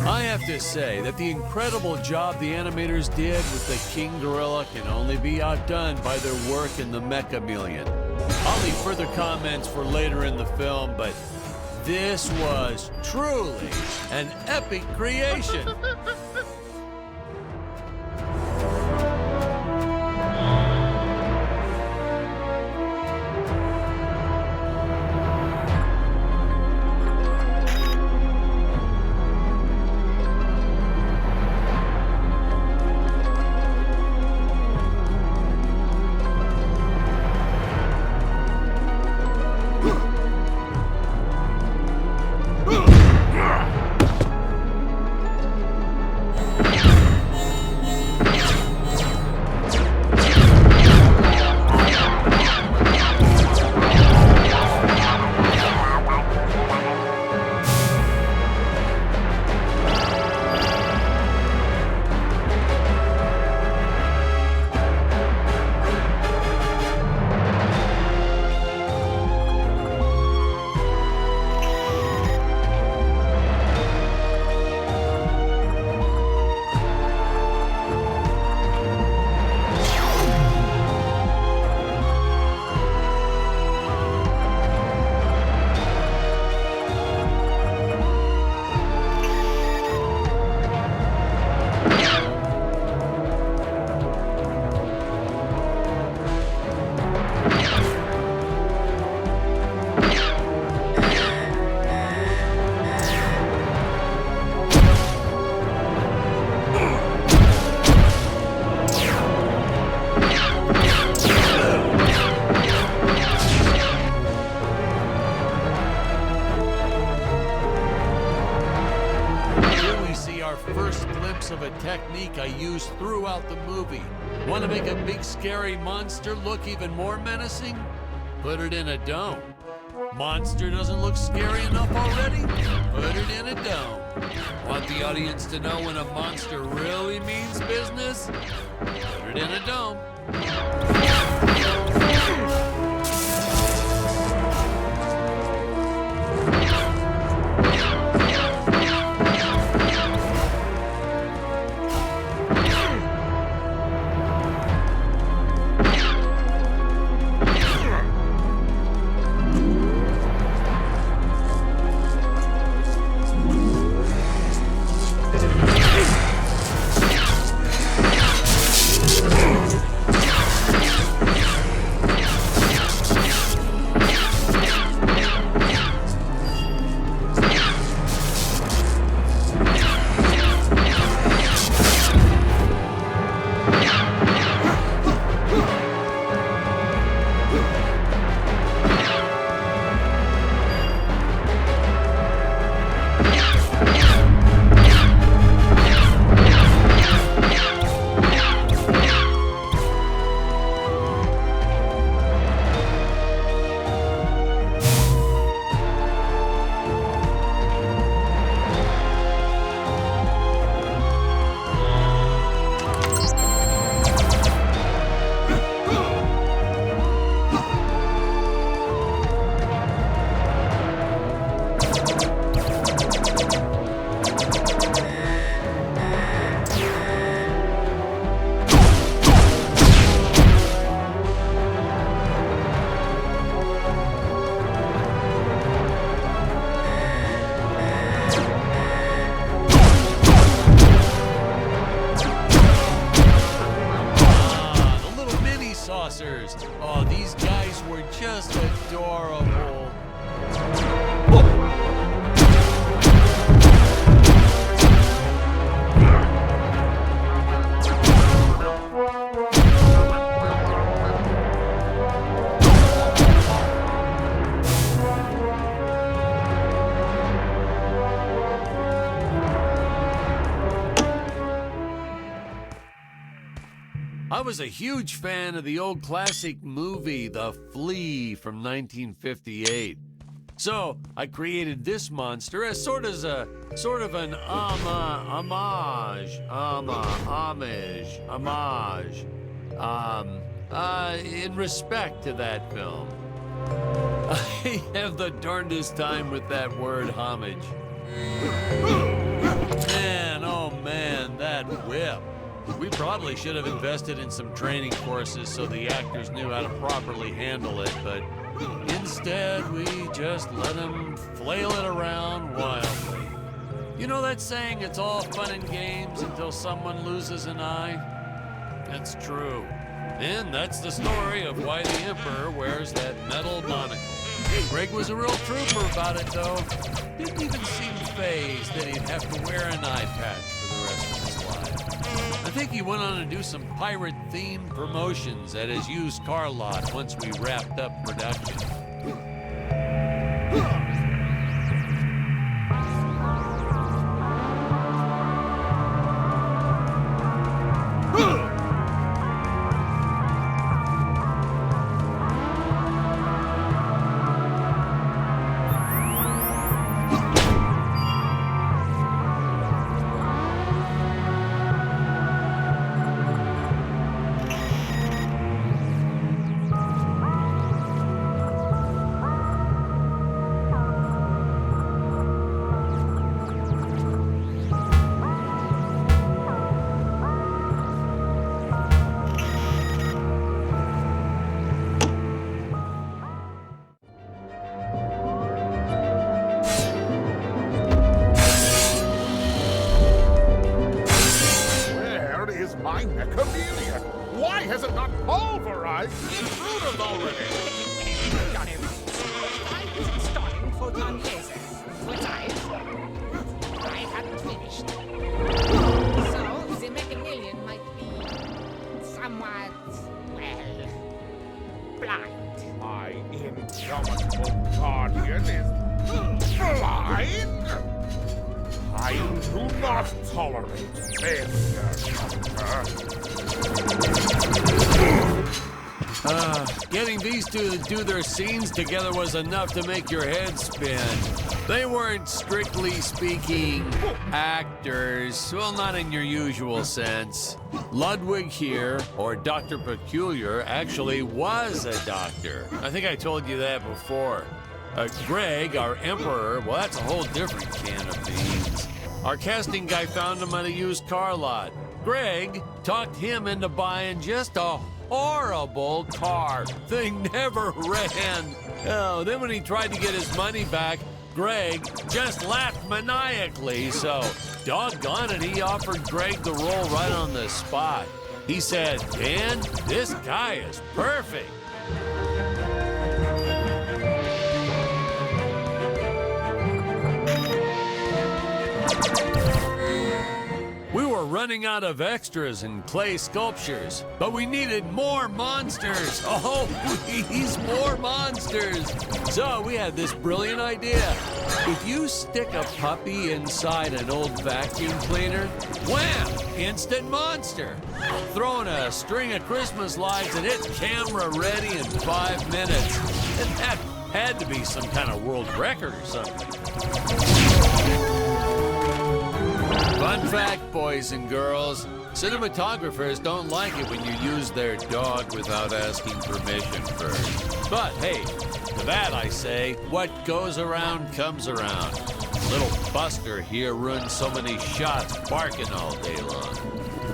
I have to say that the incredible job the animators did with the King Gorilla can only be outdone by their work in the Mechameleon. I'll leave further comments for later in the film, but this was truly an epic creation. Of a technique I used throughout the movie. Want to make a big scary monster look even more menacing? Put it in a dome. Monster doesn't look scary enough already? Put it in a dome. Want the audience to know when a monster really means business? Put it in a dome. Oh, these guys were just adorable. I was a huge fan of the old classic movie, The Flea from 1958. So I created this monster as sort of an homage, in respect to that film. I have the darndest time with that word homage. Man, oh man, that whip. We probably should have invested in some training courses so the actors knew how to properly handle it, but instead we just let them flail it around wildly. You know that saying, it's all fun and games until someone loses an eye? That's true. And that's the story of why the Emperor wears that metal monocle. Greg was a real trooper about it, though. Didn't even seem fazed that he'd have to wear an eye patch for the rest of his life. I think he went on to do some pirate-themed promotions at his used car lot once we wrapped up production. Why has it not pulverized the intruders already? Got him. I was installing photon lasers. Besides, I hadn't finished. So, the Maximilian might be somewhat, well, blind. My indomitable guardian is blind? I do not tolerate failure. Getting these two to do their scenes together was enough to make your head spin. They weren't, strictly speaking, actors. Well, not in your usual sense. Ludwig here, or Dr. Peculiar, actually was a doctor. I think I told you that before. Greg, our Emperor, well, that's a whole different can of beans. Our casting guy found him at a used car lot. Greg talked him into buying just a horrible car. Thing never ran. Oh, then when he tried to get his money back, Greg just laughed maniacally. So, doggone it, he offered Greg the role right on the spot. He said, "Dan, this guy is perfect." We were running out of extras and clay sculptures, but we needed more monsters. Oh, please, more monsters. So we had this brilliant idea. If you stick a puppy inside an old vacuum cleaner, wham, instant monster. Throw in a string of Christmas lights and it's camera ready in 5 minutes. And that had to be some kind of world record or something. Fun fact, boys and girls, cinematographers don't like it when you use their dog without asking permission first. But hey, to that I say, what goes around comes around. Little Buster here ruined so many shots barking all day long.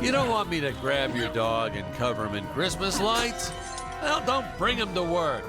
You don't want me to grab your dog and cover him in Christmas lights? Well, don't bring him to work.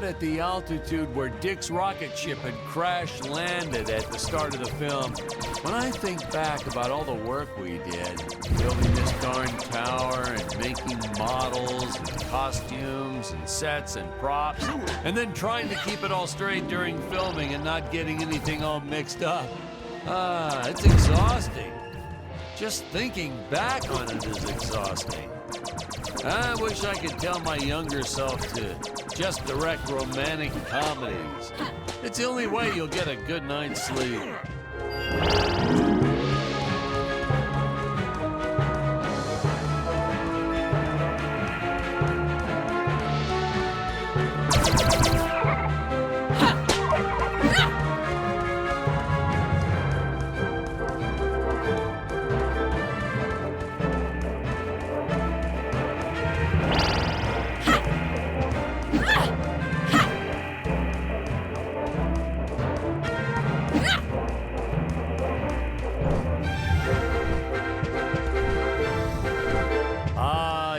about at the altitude where Dick's rocket ship had crash-landed at the start of the film, when I think back about all the work we did, building this darn tower and making models and costumes and sets and props, and then trying to keep it all straight during filming and not getting anything all mixed up. It's exhausting. Just thinking back on it is exhausting. I wish I could tell my younger self to just direct romantic comedies. It's the only way you'll get a good night's sleep.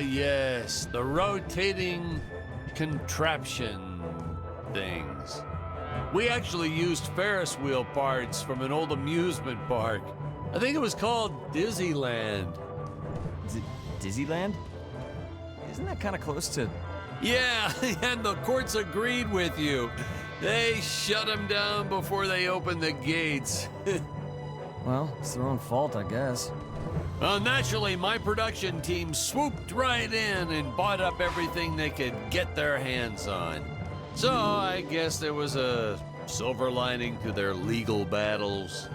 Yes, the rotating contraption things. We actually used Ferris wheel parts from an old amusement park. I think it was called Disneyland. Disneyland? Isn't that kind of close to... Yeah, and the courts agreed with you. They shut them down before they opened the gates. Well, it's their own fault, I guess. Well, naturally, my production team swooped right in and bought up everything they could get their hands on. So I guess there was a silver lining to their legal battles.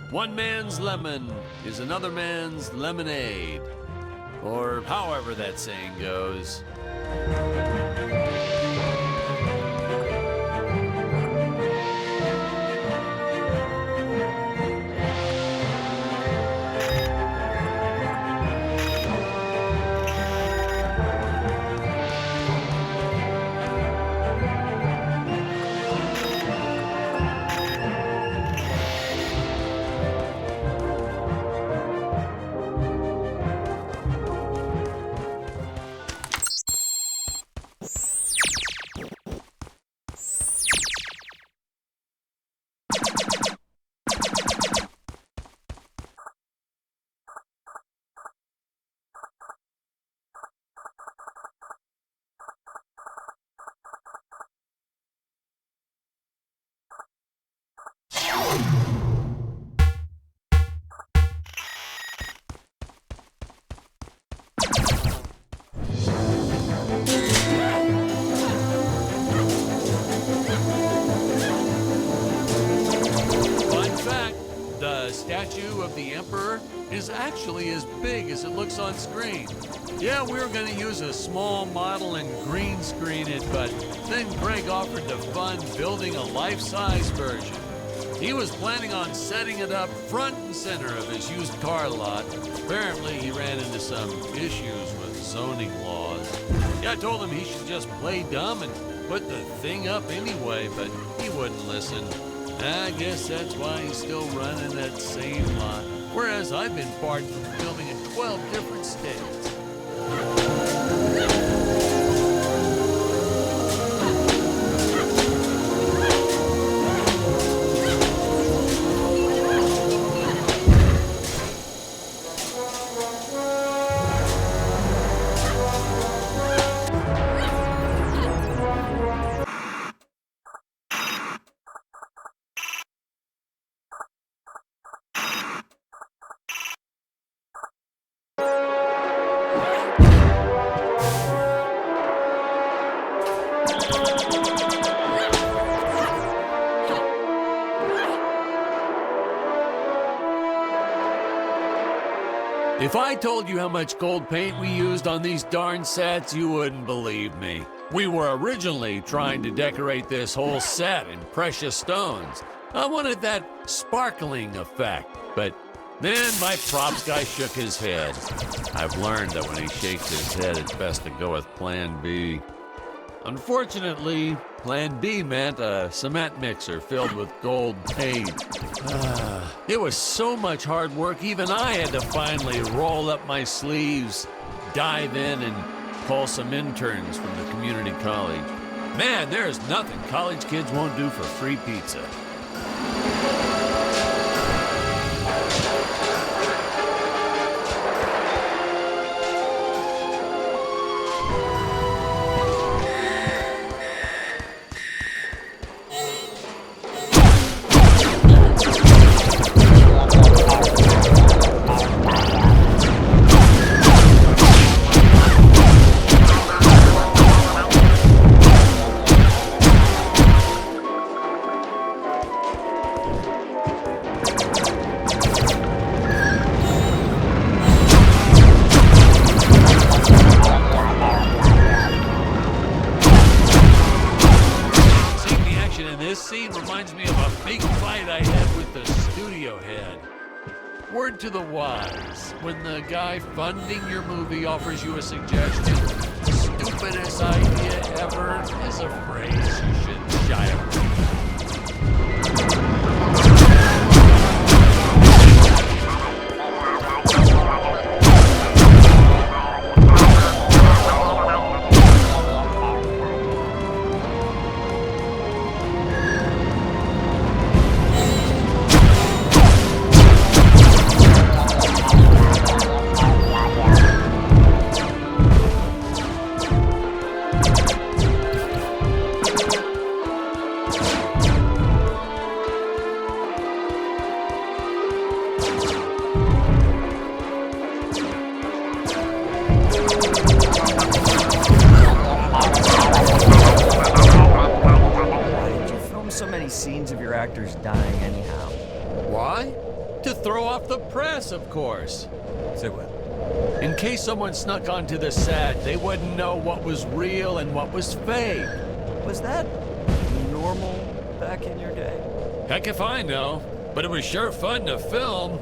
One man's lemon is another man's lemonade. Or however that saying goes. The statue of the Emperor is actually as big as it looks on screen. Yeah, we were going to use a small model and green screen it, but then Greg offered to fund building a life-size version. He was planning on setting it up front and center of his used car lot. Apparently, he ran into some issues with zoning laws. Yeah, I told him he should just play dumb and put the thing up anyway, but he wouldn't listen. I guess that's why he's still running that same lot, whereas I've been barred from filming in 12 different states. If I told you how much gold paint we used on these darn sets, you wouldn't believe me. We were originally trying to decorate this whole set in precious stones. I wanted that sparkling effect, but then my props guy shook his head. I've learned that when he shakes his head, it's best to go with Plan B. Unfortunately, Plan B meant a cement mixer filled with gold paint. It was so much hard work, even I had to finally roll up my sleeves, dive in, and call some interns from the community college. Man, there's nothing college kids won't do for free pizza. This scene reminds me of a big fight I had with the studio head. Word to the wise, when the guy funding your movie offers you a suggestion, stupidest idea ever is a phrase you shouldn't shy away. So many scenes of your actors dying anyhow. Why? To throw off the press, of course. Say what? In case someone snuck onto the set, they wouldn't know what was real and what was fake. Was that normal back in your day? Heck if I know, but it was sure fun to film.